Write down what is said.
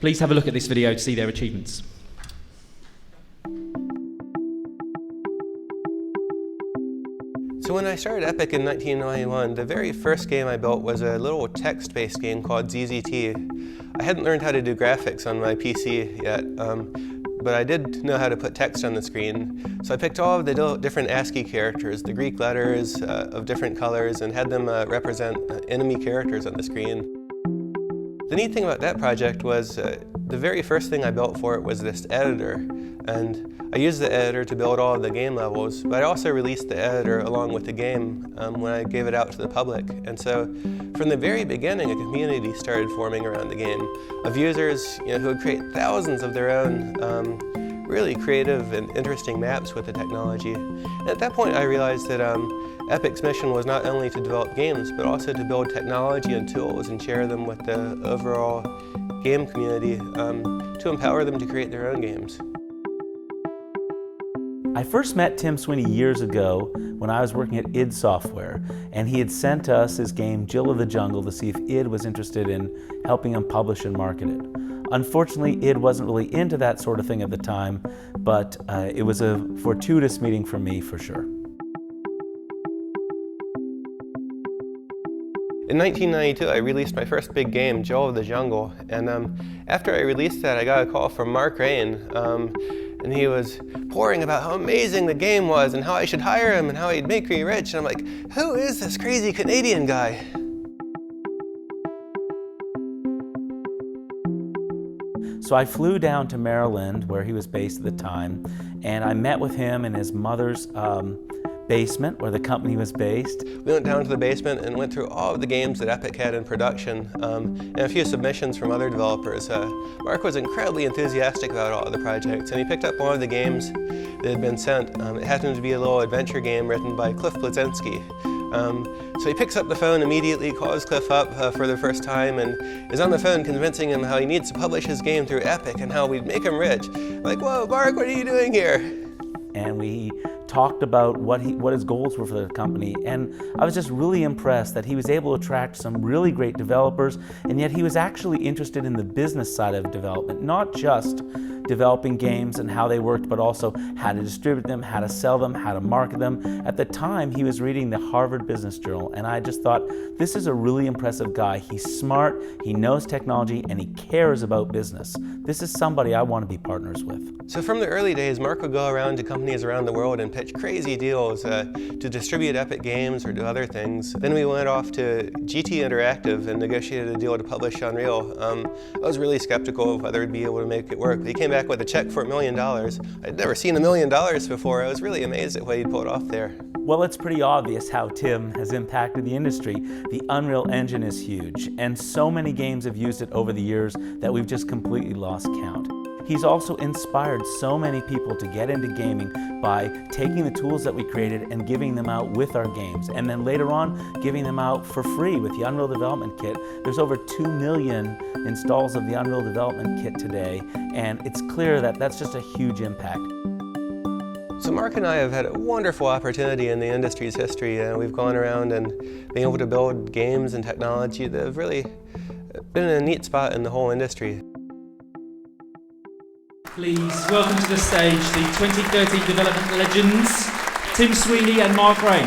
Please have a look at this video to see their achievements. So when I started Epic in 1991, the very first game I built was a little text-based game called ZZT. I hadn't learned how to do graphics on my PC yet, but I did know how to put text on the screen. So I picked all of the different ASCII characters, the Greek letters of different colors, and had them represent enemy characters on the screen. The neat thing about that project was the very first thing I built for it was this editor. And I used the editor to build all of the game levels, but I also released the editor along with the game when I gave it out to the public. And so from the very beginning, a community started forming around the game of users who would create thousands of their own really creative and interesting maps with the technology. And at that point, I realized that Epic's mission was not only to develop games, but also to build technology and tools and share them with the overall game community to empower them to create their own games. I first met Tim Sweeney years ago when I was working at id Software, and he had sent us his game Jill of the Jungle to see if id was interested in helping him publish and market it. Unfortunately, id wasn't really into that sort of thing at the time, but it was a fortuitous meeting for me for sure. In 1992, I released my first big game, Jill of the Jungle, and after I released that, I got a call from Mark Rain, and he was pouring about how amazing the game was and how I should hire him and how he'd make me rich, and I'm like, who is this crazy Canadian guy? So I flew down to Maryland, where he was based at the time, and I met with him in his mother's basement where the company was based. We went down to the basement and went through all of the games that Epic had in production and a few submissions from other developers. Mark was incredibly enthusiastic about all of the projects, and he picked up one of the games that had been sent. It happened to be a little adventure game written by Cliff Bleszinski. So he picks up the phone immediately, calls Cliff up for the first time, and is on the phone convincing him how he needs to publish his game through Epic and how we'd make him rich. Like, whoa, Mark, what are you doing here? And we talked about what his goals were for the company, and I was just really impressed that he was able to attract some really great developers, and yet he was actually interested in the business side of development, not just developing games and how they worked, but also how to distribute them, how to sell them, how to market them. At the time, he was reading the Harvard Business Journal, and I just thought, this is a really impressive guy. He's smart, he knows technology, and he cares about business. This is somebody I want to be partners with. So from the early days, Mark would go around to companies around the world and pitch crazy deals to distribute Epic games or do other things. Then we went off to GT Interactive and negotiated a deal to publish Unreal. I was really skeptical of whether we'd be able to make it work. He came back with a check for $1 million. I'd never seen $1 million before. I was really amazed at what he'd pulled off there. Well, it's pretty obvious how Tim has impacted the industry. The Unreal Engine is huge, and so many games have used it over the years that we've just completely lost count. He's also inspired so many people to get into gaming by taking the tools that we created and giving them out with our games, and then later on giving them out for free with the Unreal Development Kit. There's over 2 million installs of the Unreal Development Kit today, and it's clear that that's just a huge impact. So Mark and I have had a wonderful opportunity in the industry's history. We've gone around and been able to build games and technology that have really been in a neat spot in the whole industry. Please welcome to the stage the 2013 development legends, Tim Sweeney and Mark Rain.